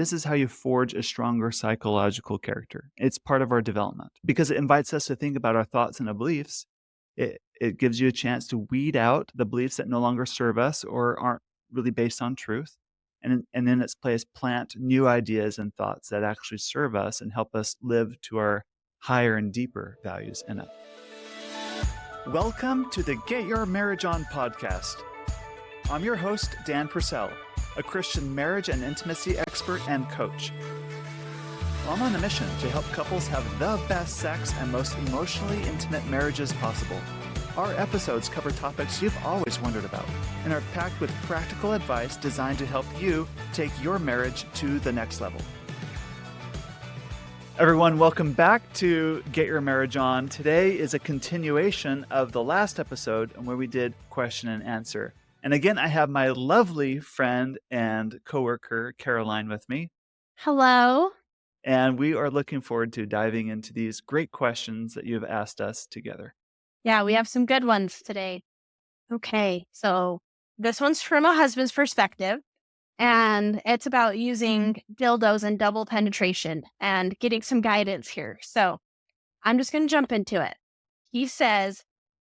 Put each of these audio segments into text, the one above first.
This is how you forge a stronger psychological character. It's part of our development because it invites us to think about our thoughts and our beliefs. It gives you a chance to weed out the beliefs that no longer serve us or aren't really based on truth. And in its place, plant new ideas and thoughts that actually serve us and help us live to our higher and deeper values in it. Welcome to the Get Your Marriage On podcast. I'm your host, Dan Purcell, a Christian marriage and intimacy expert and coach. I'm on a mission to help couples have the best sex and most emotionally intimate marriages possible. Our episodes cover topics you've always wondered about and are packed with practical advice designed to help you take your marriage to the next level. Everyone, welcome back to Get Your Marriage On. Today is a continuation of the last episode where we did question and answer. And again, I have my lovely friend and coworker, Caroline, with me. Hello. And we are looking forward to diving into these great questions that you've asked us together. Yeah, we have some good ones today. Okay, so this one's from a husband's perspective, and it's about using dildos and double penetration and getting some guidance here. So I'm just going to jump into it. He says,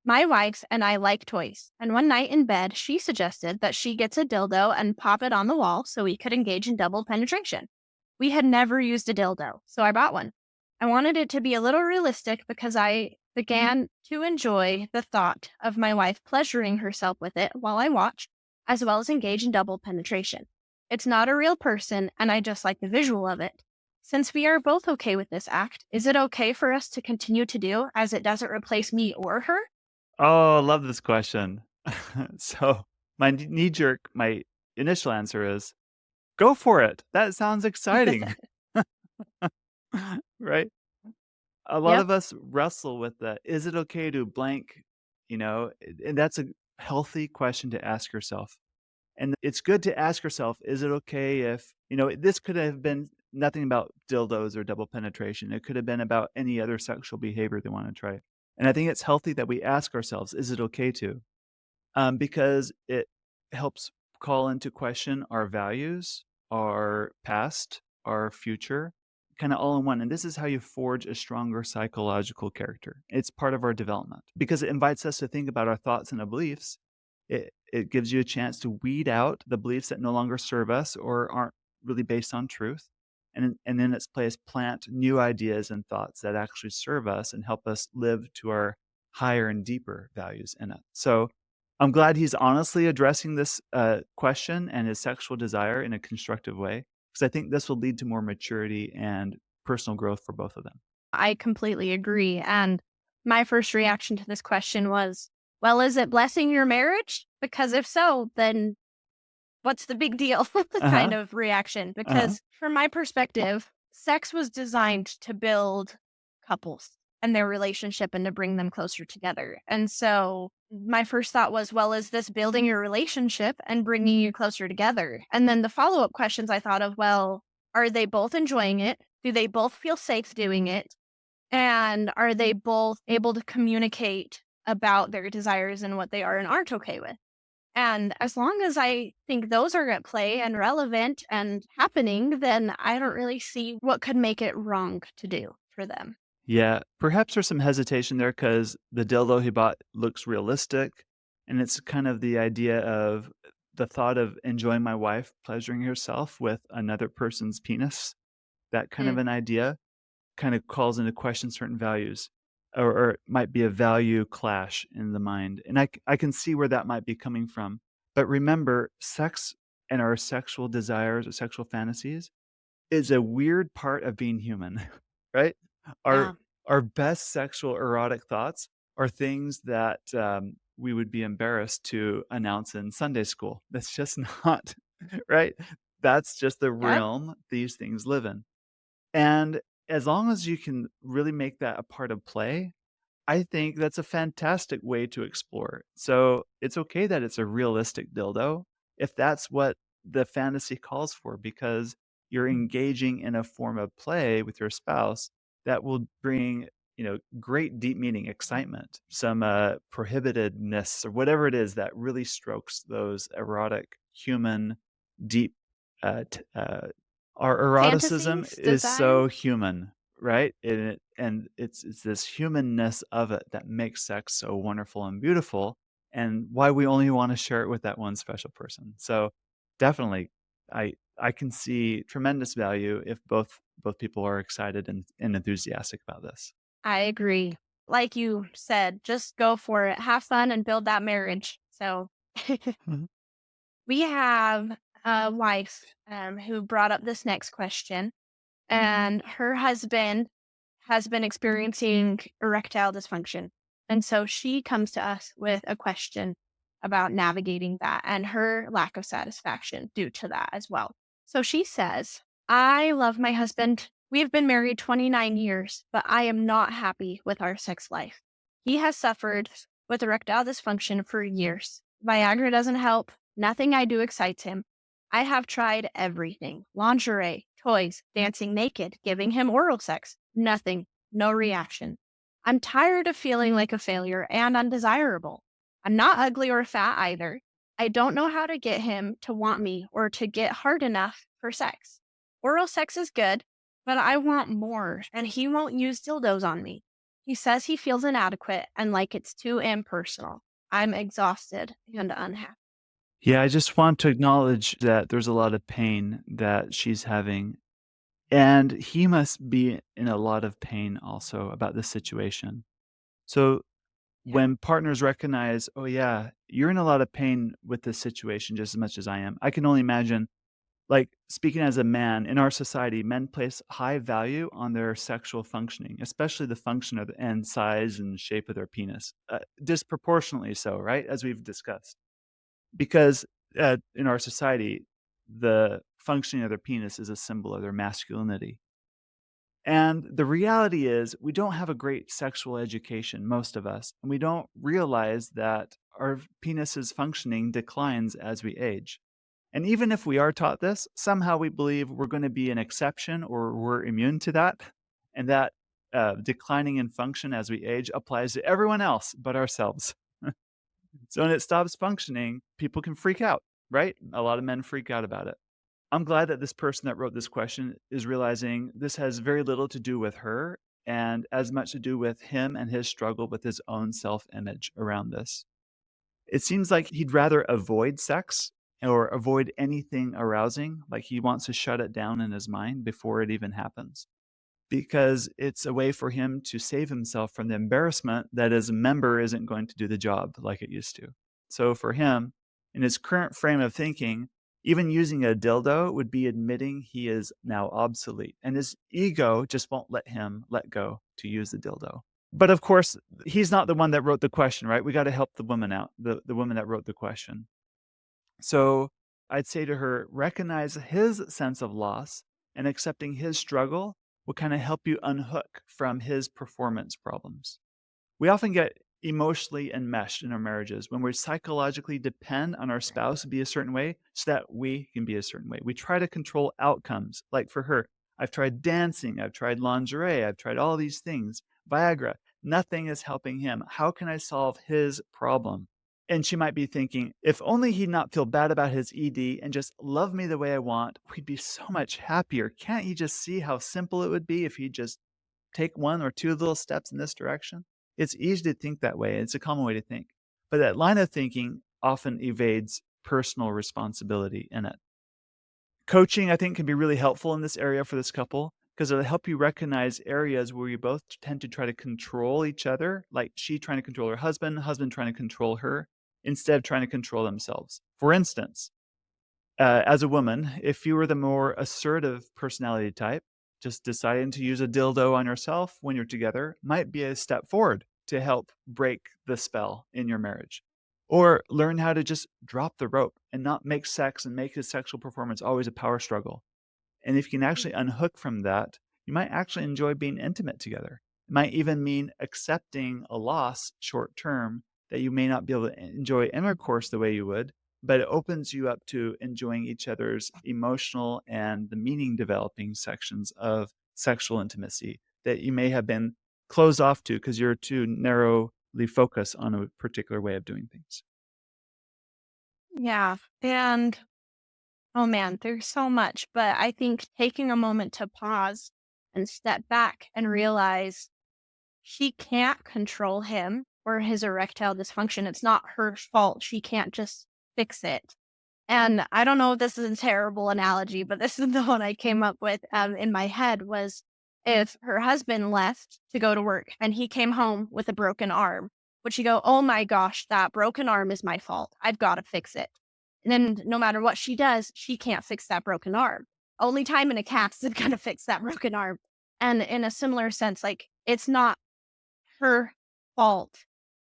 my wife and I like toys, and one night in bed, she suggested that she gets a dildo and pop it on the wall so we could engage in double penetration. We had never used a dildo, so I bought one. I wanted it to be a little realistic because I began to enjoy the thought of my wife pleasuring herself with it while I watched, as well as engage in double penetration. It's not a real person, and I just like the visual of it. Since we are both okay with this act, is it okay for us to continue to do, as it doesn't replace me or her? Oh, I love this question. So my initial answer is, go for it. That sounds exciting. Right? A lot Yep. of us wrestle with that. Is it okay to blank? And that's a healthy question to ask yourself. And it's good to ask yourself, is it okay if, this could have been nothing about dildos or double penetration. It could have been about any other sexual behavior they want to try. And I think it's healthy that we ask ourselves, is it okay to? Because it helps call into question our values, our past, our future, kind of all in one. And this is how you forge a stronger psychological character. It's part of our development because it invites us to think about our thoughts and our beliefs. It gives you a chance to weed out the beliefs that no longer serve us or aren't really based on truth. And in its place, plant new ideas and thoughts that actually serve us and help us live to our higher and deeper values in it. So I'm glad he's honestly addressing this question and his sexual desire in a constructive way, because I think this will lead to more maturity and personal growth for both of them. I completely agree. And my first reaction to this question was, well, is it blessing your marriage? Because if so, then what's the big deal? Kind Uh-huh. of reaction. Uh-huh. Because from my perspective, sex was designed to build couples and their relationship and to bring them closer together. And so my first thought was, well, is this building your relationship and bringing you closer together? And then the follow-up questions I thought of, well, are they both enjoying it? Do they both feel safe doing it? And are they both able to communicate about their desires and what they are and aren't okay with? And as long as I think those are at play and relevant and happening, then I don't really see what could make it wrong to do for them. Yeah, perhaps there's some hesitation there because the dildo he bought looks realistic. And it's kind of the idea of the thought of enjoying my wife pleasuring herself with another person's penis. That kind of Mm. an idea kind of calls into question certain values, or it might be a value clash in the mind. And I can see where that might be coming from. But remember, sex and our sexual desires or sexual fantasies is a weird part of being human, right? Our Yeah. our best sexual erotic thoughts are things that we would be embarrassed to announce in Sunday school. That's just not right. That's just the Yep. realm these things live in. And as long as you can really make that a part of play, I think that's a fantastic way to explore. So it's okay that it's a realistic dildo if that's what the fantasy calls for, because you're engaging in a form of play with your spouse that will bring, great deep meaning, excitement, some prohibitedness, or whatever it is that really strokes those erotic, human, deep Our eroticism Fantasies, is desire. so human, right? And it's this humanness of it that makes sex so wonderful and beautiful, and why we only wanna share it with that one special person. So, definitely, I can see tremendous value if both people are excited and enthusiastic about this. I agree. Like you said, just go for it. Have fun and build that marriage. So Mhm. we have a wife who brought up this next question, and her husband has been experiencing erectile dysfunction. And so she comes to us with a question about navigating that and her lack of satisfaction due to that as well. So she says, I love my husband. We have been married 29 years, but I am not happy with our sex life. He has suffered with erectile dysfunction for years. Viagra doesn't help. Nothing I do excites him. I have tried everything: lingerie, toys, dancing naked, giving him oral sex. Nothing, no reaction. I'm tired of feeling like a failure and undesirable. I'm not ugly or fat either. I don't know how to get him to want me or to get hard enough for sex. Oral sex is good, but I want more, and he won't use dildos on me. He says he feels inadequate and like it's too impersonal. I'm exhausted and unhappy. Yeah, I just want to acknowledge that there's a lot of pain that she's having, and he must be in a lot of pain also about this situation. So Yeah. when partners recognize, "Oh, yeah, you're in a lot of pain with this situation just as much as I am." I can only imagine, like, speaking as a man, in our society, men place high value on their sexual functioning, especially the function of and size and shape of their penis, disproportionately so, right, as we've discussed. Because, in our society, the functioning of their penis is a symbol of their masculinity. And the reality is, we don't have a great sexual education, most of us, and we don't realize that our penis's functioning declines as we age. And even if we are taught this, somehow we believe we're going to be an exception or we're immune to that, and that declining in function as we age applies to everyone else but ourselves. So when it stops functioning, people can freak out, right? A lot of men freak out about it. I'm glad that this person that wrote this question is realizing this has very little to do with her and as much to do with him and his struggle with his own self image around this. It seems like he'd rather avoid sex or avoid anything arousing, like he wants to shut it down in his mind before it even happens, because it's a way for him to save himself from the embarrassment that his member isn't going to do the job like it used to. So for him, in his current frame of thinking, even using a dildo would be admitting he is now obsolete, and his ego just won't let him let go to use the dildo. But of course, he's not the one that wrote the question, right? We got to help the woman out, the woman that wrote the question. So I'd say to her, recognize his sense of loss and accepting his struggle will kind of help you unhook from his performance problems. We often get emotionally enmeshed in our marriages when we psychologically depend on our spouse to be a certain way so that we can be a certain way. We try to control outcomes. Like for her, I've tried dancing, I've tried lingerie, I've tried all these things, Viagra. Nothing is helping him. How can I solve his problem? And she might be thinking, if only he'd not feel bad about his ED and just love me the way I want, we'd be so much happier. Can't he just see how simple it would be if he just take one or two little steps in this direction? It's easy to think that way. It's a common way to think. But that line of thinking often evades personal responsibility in it. Coaching, I think, can be really helpful in this area for this couple because it'll help you recognize areas where you both tend to try to control each other, like she trying to control her husband, husband trying to control her, instead of trying to control themselves. For instance, as a woman, if you were the more assertive personality type, just deciding to use a dildo on yourself when you're together might be a step forward to help break the spell in your marriage. Or learn how to just drop the rope and not make sex and make his sexual performance always a power struggle. And if you can actually unhook from that, you might actually enjoy being intimate together. It might even mean accepting a loss short term that you may not be able to enjoy intercourse the way you would, but it opens you up to enjoying each other's emotional and the meaning developing sections of sexual intimacy that you may have been closed off to because you're too narrowly focused on a particular way of doing things. Yeah. And Oh man, there's so much, but I think taking a moment to pause and step back and realize she can't control him or his erectile dysfunction. It's not her fault. She can't just fix it. And I don't know if this is a terrible analogy, but this is the one I came up with in my head was if her husband left to go to work and he came home with a broken arm, would she go, oh my gosh, that broken arm is my fault. I've got to fix it. And then no matter what she does, she can't fix that broken arm. Only time in a cast is going to fix that broken arm. And in a similar sense, like it's not her fault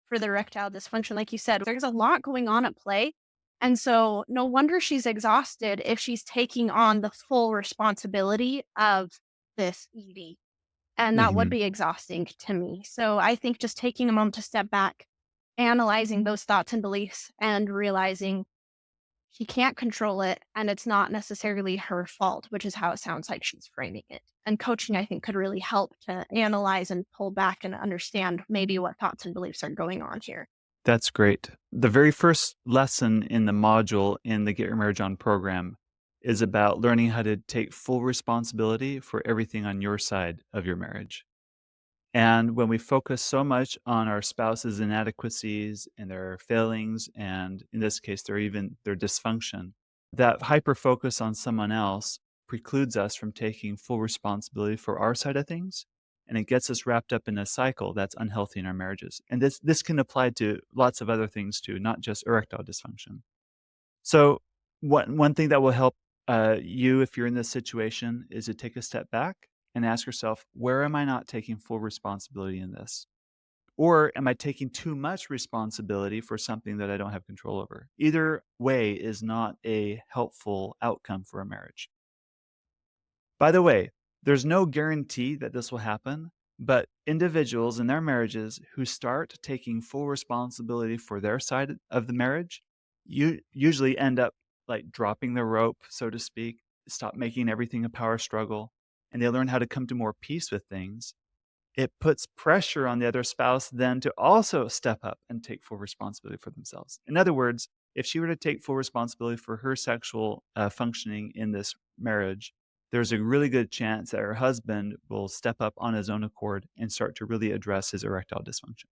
for the erectile dysfunction. Like you said, there's a lot going on at play. And so no wonder she's exhausted if she's taking on the full responsibility of this ED. And that would Mhm. be exhausting to me. So I think just taking a moment to step back, analyzing those thoughts and beliefs, and realizing she can't control it and it's not necessarily her fault, which is how it sounds like she's framing it. And coaching, I think, could really help to analyze and pull back and understand maybe what thoughts and beliefs are going on here. That's great. The very first lesson in the module in the Get Your Marriage On program is about learning how to take full responsibility for everything on your side of your marriage. And when we focus so much on our spouse's inadequacies and their failings, and in this case, their dysfunction, that hyper focus on someone else precludes us from taking full responsibility for our side of things. And it gets us wrapped up in a cycle that's unhealthy in our marriages. And this can apply to lots of other things too, not just erectile dysfunction. So, one thing that will help you if you're in this situation is to take a step back and ask yourself, where am I not taking full responsibility in this? Or am I taking too much responsibility for something that I don't have control over? Either way is not a helpful outcome for a marriage. By the way, there's no guarantee that this will happen, but individuals in their marriages who start taking full responsibility for their side of the marriage, you usually end up like dropping the rope, so to speak, stop making everything a power struggle, and they learn how to come to more peace with things. It puts pressure on the other spouse then to also step up and take full responsibility for themselves. In other words, if she were to take full responsibility for her sexual functioning in this marriage, there's a really good chance that her husband will step up on his own accord and start to really address his erectile dysfunction.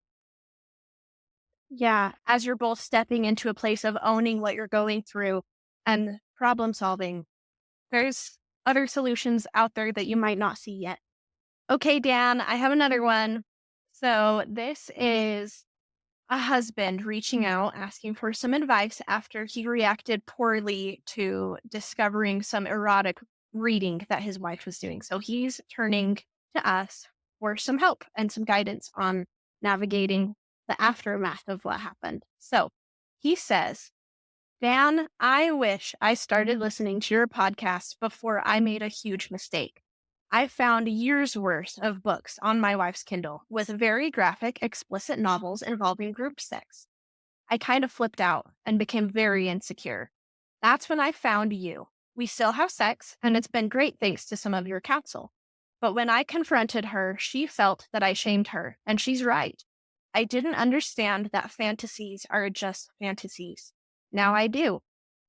Yeah, as you're both stepping into a place of owning what you're going through and problem solving, there's other solutions out there that you might not see yet. Okay, Dan, I have another one. So this is a husband reaching out asking for some advice after he reacted poorly to discovering some erotic reading that his wife was doing. So he's turning to us for some help and some guidance on navigating the aftermath of what happened. So he says, Dan, I wish I started listening to your podcast before I made a huge mistake. I found years worth of books on my wife's Kindle with very graphic, explicit novels involving group sex. I kind of flipped out and became very insecure. That's when I found you. We still have sex, and it's been great thanks to some of your counsel. But when I confronted her, she felt that I shamed her, and she's right. I didn't understand that fantasies are just fantasies. Now I do.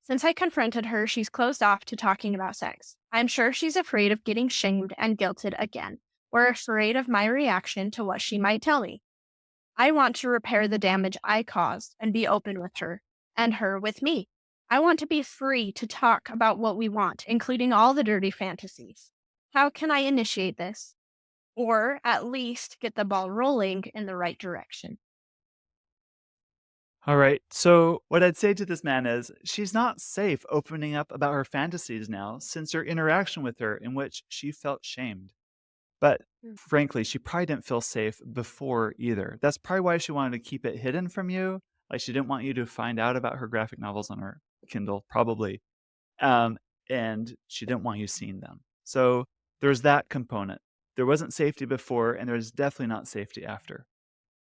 Since I confronted her, she's closed off to talking about sex. I'm sure she's afraid of getting shamed and guilted again, or afraid of my reaction to what she might tell me. I want to repair the damage I caused and be open with her, and her with me. I want to be free to talk about what we want, including all the dirty fantasies. How can I initiate this? Or at least get the ball rolling in the right direction? All right. So, what I'd say to this man is she's not safe opening up about her fantasies now since her interaction with her, in which she felt shamed. But Mm. frankly, she probably didn't feel safe before either. That's probably why she wanted to keep it hidden from you. Like she didn't want you to find out about her graphic novels on her Kindle, probably. Um, and she didn't want you seeing them. So there's that component. There wasn't safety before, and there's definitely not safety after.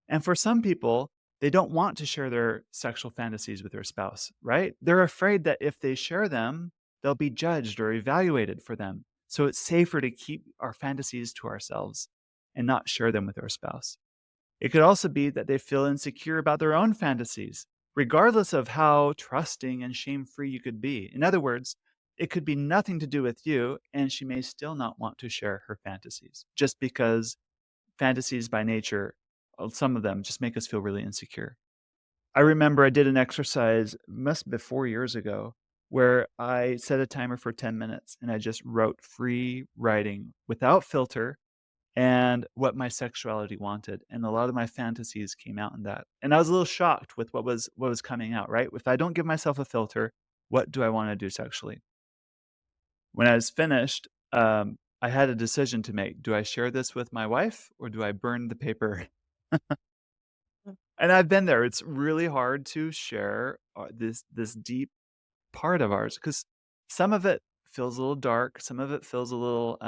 And for some people, they don't want to share their sexual fantasies with their spouse, right? They're afraid that if they share them, they'll be judged or evaluated for them. So it's safer to keep our fantasies to ourselves and not share them with our spouse. It could also be that they feel insecure about their own fantasies, regardless of how trusting and shame free you could be. In other words, it could be nothing to do with you, and she may still not want to share her fantasies just because fantasies by nature, some of them just make us feel really insecure. I remember I did an exercise, must have been 4 years ago, where I set a timer for 10 minutes and I just wrote free writing without filter and what my sexuality wanted, and a lot of my fantasies came out in that. And I was a little shocked with what was coming out, right? If I don't give myself a filter, what do I wanna do sexually? When I was finished, I had a decision to make. Do I share this with my wife or do I burn the paper? And I've been there. It's really hard to share, this deep part of ours because some of it feels a little dark, some of it feels a little,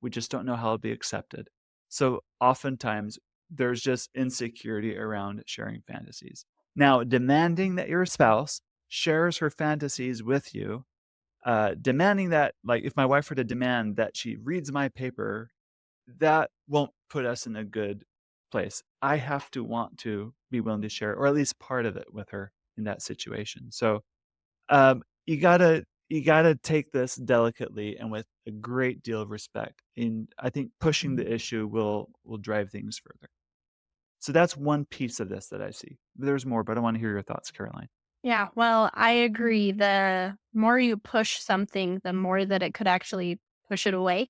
we just don't know how it'll be accepted. So, oftentimes, there's just insecurity around sharing fantasies. Now, demanding that your spouse shares her fantasies with you, demanding that like, if my wife were to demand that she reads my paper, that won't put us in a good place. I have to want to be willing to share, or at least part of it with her in that situation. So, you gotta take this delicately and with a great deal of respect, and I think pushing the issue will drive things further. So that's one piece of this that I see. There's more, but I wanna hear your thoughts, Caroline. Yeah, well, I agree. The more you push something, the more that it could actually push it away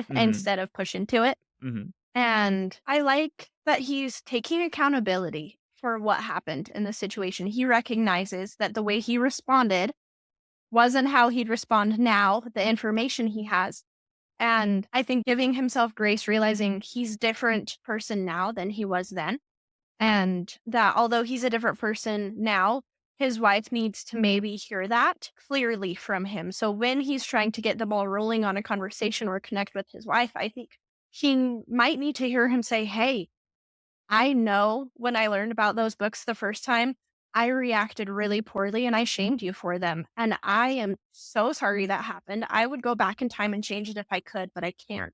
Mhm, instead of push into it. mhm, And I like that he's taking accountability for what happened in the situation. He recognizes that the way he responded wasn't how he'd respond now, the information he has. And I think giving himself grace, realizing he's different person now than he was then. And that although he's a different person now, his wife needs to maybe hear that clearly from him. So when he's trying to get the ball rolling on a conversation or connect with his wife, I think he might need to hear him say, "Hey, I know when I learned about those books the first time, I reacted really poorly and I shamed you for them. And I am so sorry that happened. I would go back in time and change it if I could, but I can't.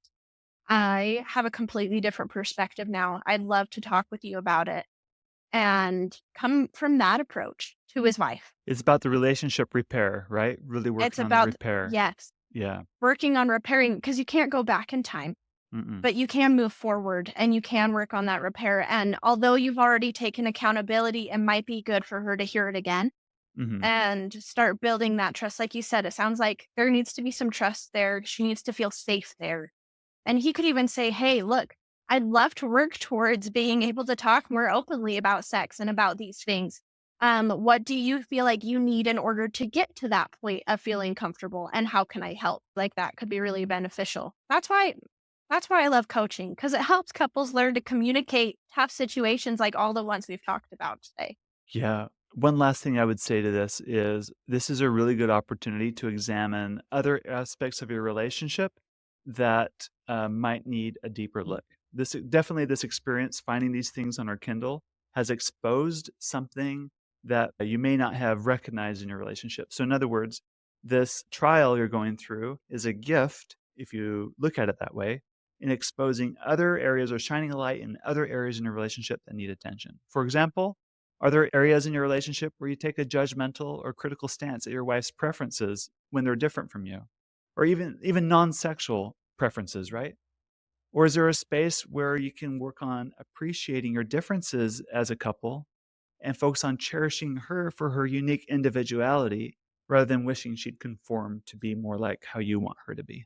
I have a completely different perspective now. I'd love to talk with you about it." And come from that approach to his wife. It's about the relationship repair, right? Really It's working on the about, repair. yes, Yeah. working on repairing because you can't go back in time, Mm-mm. but you can move forward and you can work on that repair. And although you've already taken accountability, it might be good for her to hear it again Mhm. and start building that trust. Like you said, it sounds like there needs to be some trust there. She needs to feel safe there. And he could even say, "Hey, look, I'd love to work towards being able to talk more openly about sex and about these things. What do you feel like you need in order to get to that point of feeling comfortable? And how can I help?" Like that could be really beneficial. That's why I love coaching because it helps couples learn to communicate tough situations like all the ones we've talked about today. Yeah. One last thing I would say to this is a really good opportunity to examine other aspects of your relationship that might need a deeper look. This experience finding these things on our Kindle has exposed something that you may not have recognized in your relationship. So, in other words, this trial you're going through is a gift, if you look at it that way, in exposing other areas or shining a light in other areas in your relationship that need attention. For example, are there areas in your relationship where you take a judgmental or critical stance at your wife's preferences when they're different from you? Or even non-sexual preferences, right? Or is there a space where you can work on appreciating your differences as a couple and focus on cherishing her for her unique individuality rather than wishing she'd conform to be more like how you want her to be?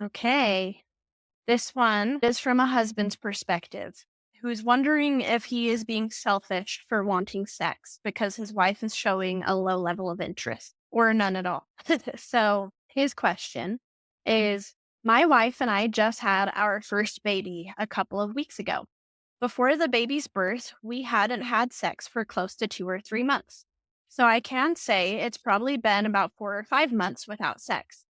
Okay. This one is from a husband's perspective, who's wondering if he is being selfish for wanting sex because his wife is showing a low level of interest or none at all. So his question is, my wife and I just had our first baby a couple of weeks ago. Before the baby's birth, we hadn't had sex for close to 2 or 3 months. So I can say it's probably been about 4 or 5 months without sex.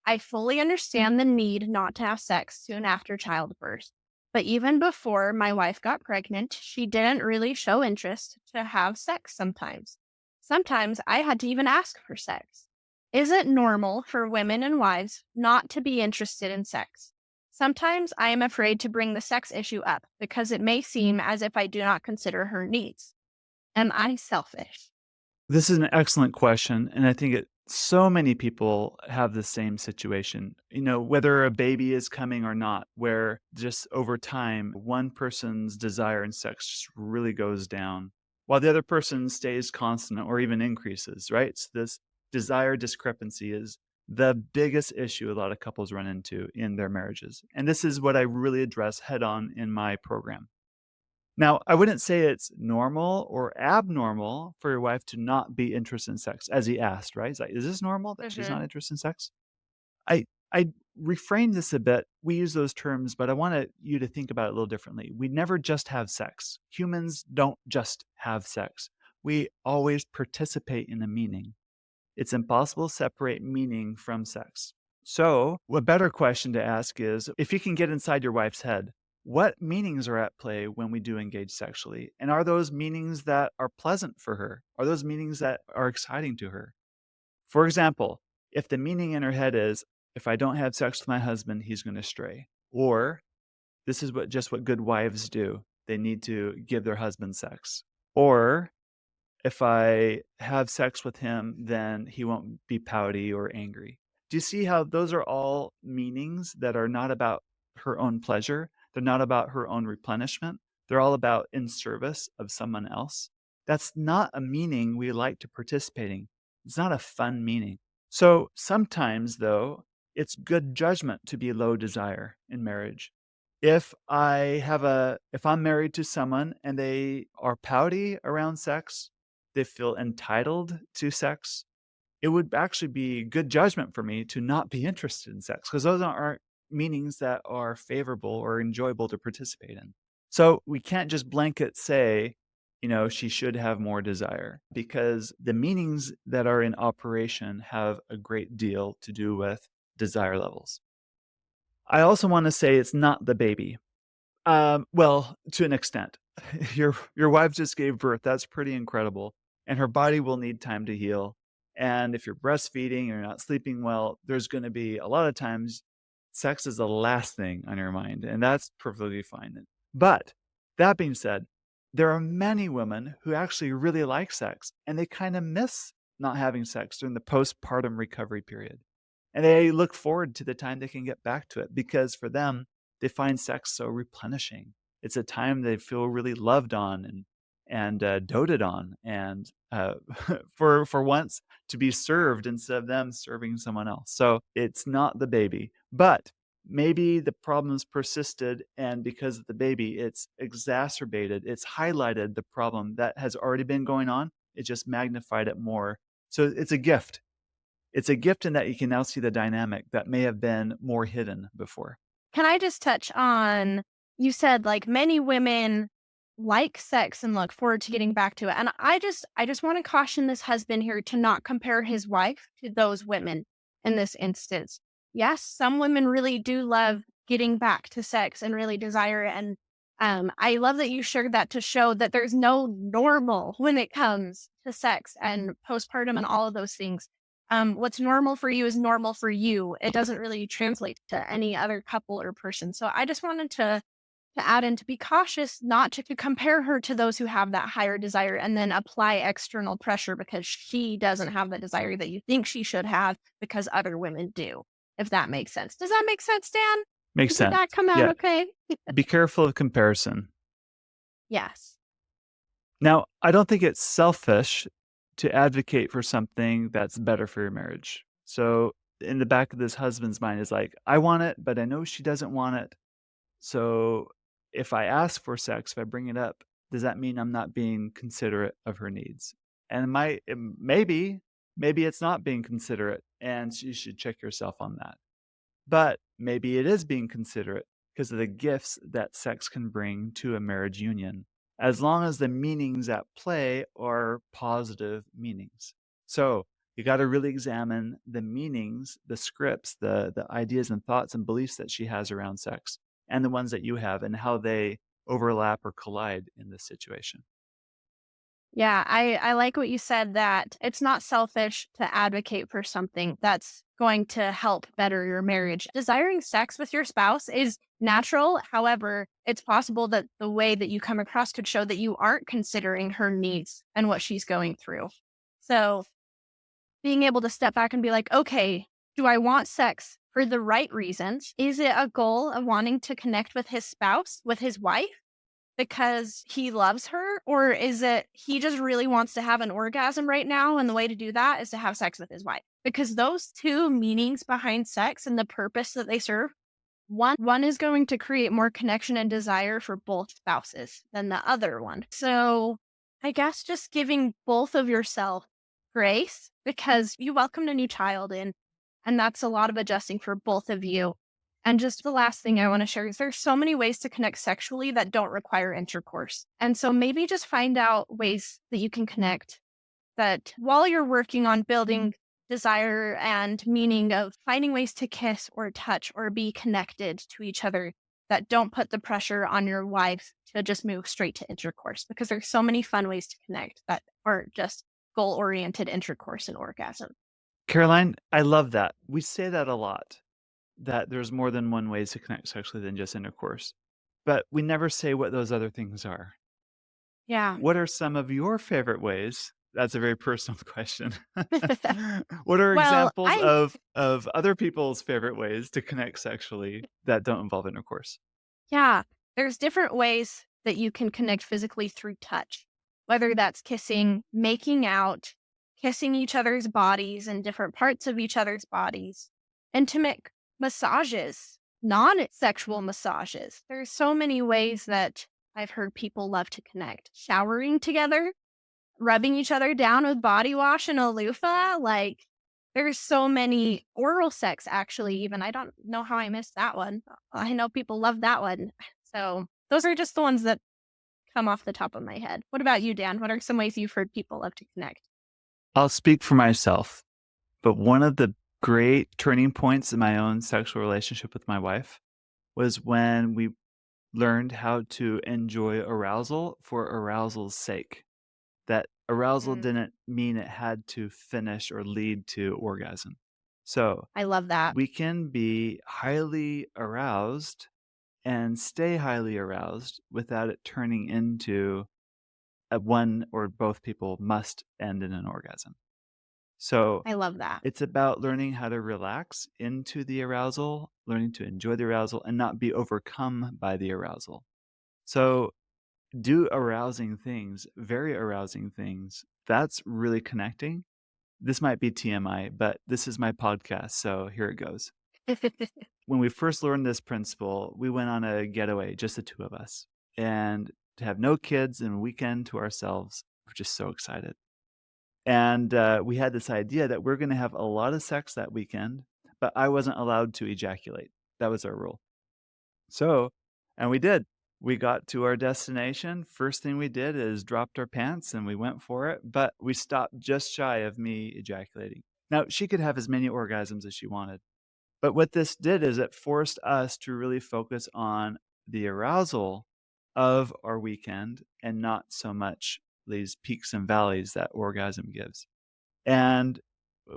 I fully understand the need not to have sex soon after childbirth. But even before my wife got pregnant, she didn't really show interest to have sex sometimes. Sometimes I had to even ask for sex. Is it normal for women and wives not to be interested in sex? Sometimes I am afraid to bring the sex issue up because it may seem as if I do not consider her needs. Am I selfish? This is an excellent question, and I think it So many people have the same situation, whether a baby is coming or not, where just over time, one person's desire and sex just really goes down while the other person stays constant or even increases, right? So this desire discrepancy is the biggest issue a lot of couples run into in their marriages. And this is what I really address head on in my program. Now, I wouldn't say it's normal or abnormal for your wife to not be interested in sex, as he asked, right? He's like, "Is this normal that she's Hmm. not interested in sex?" I reframe this a bit. We use those terms, but I want you to think about it a little differently. We never just have sex. Humans don't just have sex. We always participate in a meaning. It's impossible to separate meaning from sex. So, a better question to ask is if you can get inside your wife's head, what meanings are at play when we do engage sexually? And are those meanings that are pleasant for her? Are those meanings that are exciting to her? For example, if the meaning in her head is, if I don't have sex with my husband, he's going to stray. Or this is what good wives do. They need to give their husband sex. Or if I have sex with him, then he won't be pouty or angry. Do you see how those are all meanings that are not about her own pleasure? They're not about her own replenishment. They're all about in service of someone else. That's not a meaning we like to participate in. It's not a fun meaning. So sometimes, though, it's good judgment to be low desire in marriage. If I'm married to someone and they are pouty around sex, they feel entitled to sex, it would actually be good judgment for me to not be interested in sex because those aren't meanings that are favorable or enjoyable to participate in. So we can't just blanket say, she should have more desire because the meanings that are in operation have a great deal to do with desire levels. I also want to say it's not the baby. Well, to an extent. Your wife just gave birth, that's pretty incredible, and her body will need time to heal, and if you're breastfeeding and you're not sleeping well, there's gonna be a lot of times sex is the last thing on your mind, and that's perfectly fine. But, that being said, there are many women who actually really like sex, and they kinda miss not having sex during the postpartum recovery period, and they look forward to the time they can get back to it because for them, they find sex so replenishing. It's a time they feel really loved on and doted on, and for once to be served instead of them serving someone else. So it's not the baby, but maybe the problems persisted, and because of the baby, it's exacerbated, it's highlighted the problem that has already been going on. It just magnified it more. So it's a gift. It's a gift in that you can now see the dynamic that may have been more hidden before. Can I just touch on, you said like many women like sex and look forward to getting back to it. And I just want to caution this husband here to not compare his wife to those women in this instance. Yes, some women really do love getting back to sex and really desire it. And I love that you shared that to show that there's no normal when it comes to sex and postpartum and all of those things. What's normal for you is normal for you. It doesn't really translate to any other couple or person. So I just wanted to add in to be cautious, not to compare her to those who have that higher desire and then apply external pressure because she doesn't have the desire that you think she should have because other women do. If that makes sense. Does that make sense, Dan? Makes Did sense. that come out Yeah. okay? Be careful of comparison. Yes. Now, I don't think it's selfish to advocate for something that's better for your marriage. So, in the back of this husband's mind is like, I want it, but I know she doesn't want it. So, if I ask for sex, if I bring it up, does that mean I'm not being considerate of her needs? And maybe it's not being considerate, and you should check yourself on that. But maybe it is being considerate because of the gifts that sex can bring to a marriage union, as long as the meanings at play are positive meanings. So you got to really examine the meanings, the scripts, the ideas and thoughts and beliefs that she has around sex and the ones that you have and how they overlap or collide in this situation. Yeah, I like what you said that it's not selfish to advocate for something that's going to help better your marriage. Desiring sex with your spouse is natural. However, it's possible that the way that you come across could show that you aren't considering her needs and what she's going through. So being able to step back and be like, okay, do I want sex for the right reasons? Is it a goal of wanting to connect with his spouse, with his wife, because he loves her? Or is it he just really wants to have an orgasm right now? And the way to do that is to have sex with his wife. Because those two meanings behind sex and the purpose that they serve, one is going to create more connection and desire for both spouses than the other one. So I guess just giving both of yourself grace because you welcomed a new child in, and that's a lot of adjusting for both of you. And just the last thing I want to share is there's so many ways to connect sexually that don't require intercourse. And so maybe just find out ways that you can connect that while you're working on building desire and meaning of finding ways to kiss or touch or be connected to each other that don't put the pressure on your wife to just move straight to intercourse because there's so many fun ways to connect that aren't just goal oriented intercourse and orgasm. Caroline, I love that. We say that a lot, that there's more than one ways to connect sexually than just intercourse. But we never say what those other things are. Yeah. What are some of your favorite ways? That's a very personal question. What are Well, examples of other people's favorite ways to connect sexually that don't involve intercourse? yeah, there's different ways that you can connect physically through touch, whether that's kissing, making out, kissing each other's bodies and different parts of each other's bodies, intimate massages, non sexual massages. There's so many ways that I've heard people love to connect. Showering together, rubbing each other down with body wash and a loofah. Like, there's so many oral sex, actually, even. I don't know how I missed that one. I know people love that one. So, those are just the ones that come off the top of my head. What about you, Dan? What are some ways you've heard people love to connect? I'll speak for myself, but one of the great turning points in my own sexual relationship with my wife was when we learned how to enjoy arousal for arousal's sake. That arousal Mm, didn't mean it had to finish or lead to orgasm. So I love that. we can be highly aroused and stay highly aroused without it turning into a one or both people must end in an orgasm. So I love that. it's about learning how to relax into the arousal, learning to enjoy the arousal and not be overcome by the arousal. So do arousing things, very arousing things. That's really connecting. This might be TMI, but this is my podcast, so here it goes. When we first learned this principle, we went on a getaway, just the two of us. And to have no kids and a weekend to ourselves, we're just so excited. And we had this idea that we're going to have a lot of sex that weekend, but I wasn't allowed to ejaculate. That was our rule. So, and we did. We got to our destination. First thing we did is dropped our pants and we went for it, but we stopped just shy of me ejaculating. Now, she could have as many orgasms as she wanted. But what this did is it forced us to really focus on the arousal of our weekend and not so much these peaks and valleys that orgasm gives. And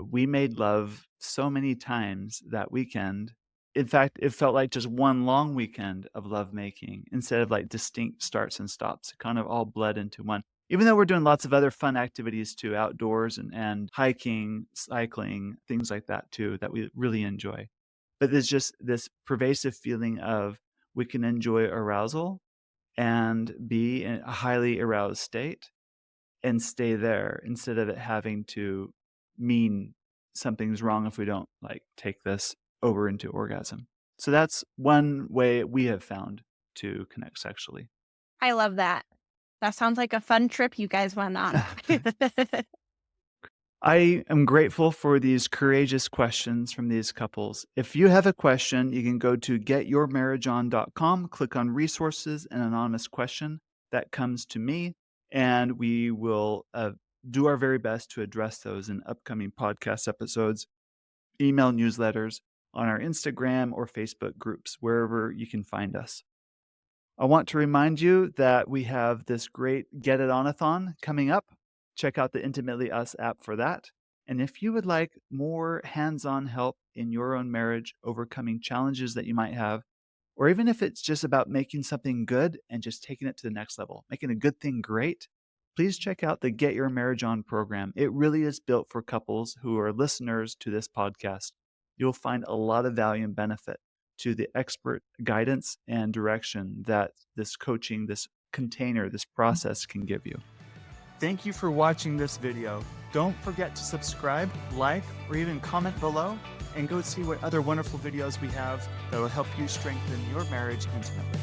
we made love so many times that weekend. In fact, it felt like just one long weekend of lovemaking instead of like distinct starts and stops. It kind of all bled into one. Even though we're doing lots of other fun activities too, outdoors and hiking, cycling, things like that too, that we really enjoy. But there's just this pervasive feeling of we can enjoy arousal and be in a highly aroused state and stay there instead of it having to mean something's wrong if we don't like take this over into orgasm. So that's one way we have found to connect sexually. I love that. That sounds like a fun trip you guys went on. I am grateful for these courageous questions from these couples. If you have a question, you can go to getyourmarriageon.com, click on resources and anonymous question. That comes to me, and we will do our very best to address those in upcoming podcast episodes, email newsletters, on our Instagram or Facebook groups, wherever you can find us. I want to remind you that we have this great Get It On-a-thon coming up. Check out the Intimately Us app for that. And if you would like more hands-on help in your own marriage, overcoming challenges that you might have, or even if it's just about making something good and just taking it to the next level, making a good thing great, please check out the Get Your Marriage On program. It really is built for couples who are listeners to this podcast. You'll find a lot of value and benefit to the expert guidance and direction that this coaching, this container, this process can give you. Thank you for watching this video. Don't forget to subscribe, like, or even comment below, and go see what other wonderful videos we have that will help you strengthen your marriage intimately.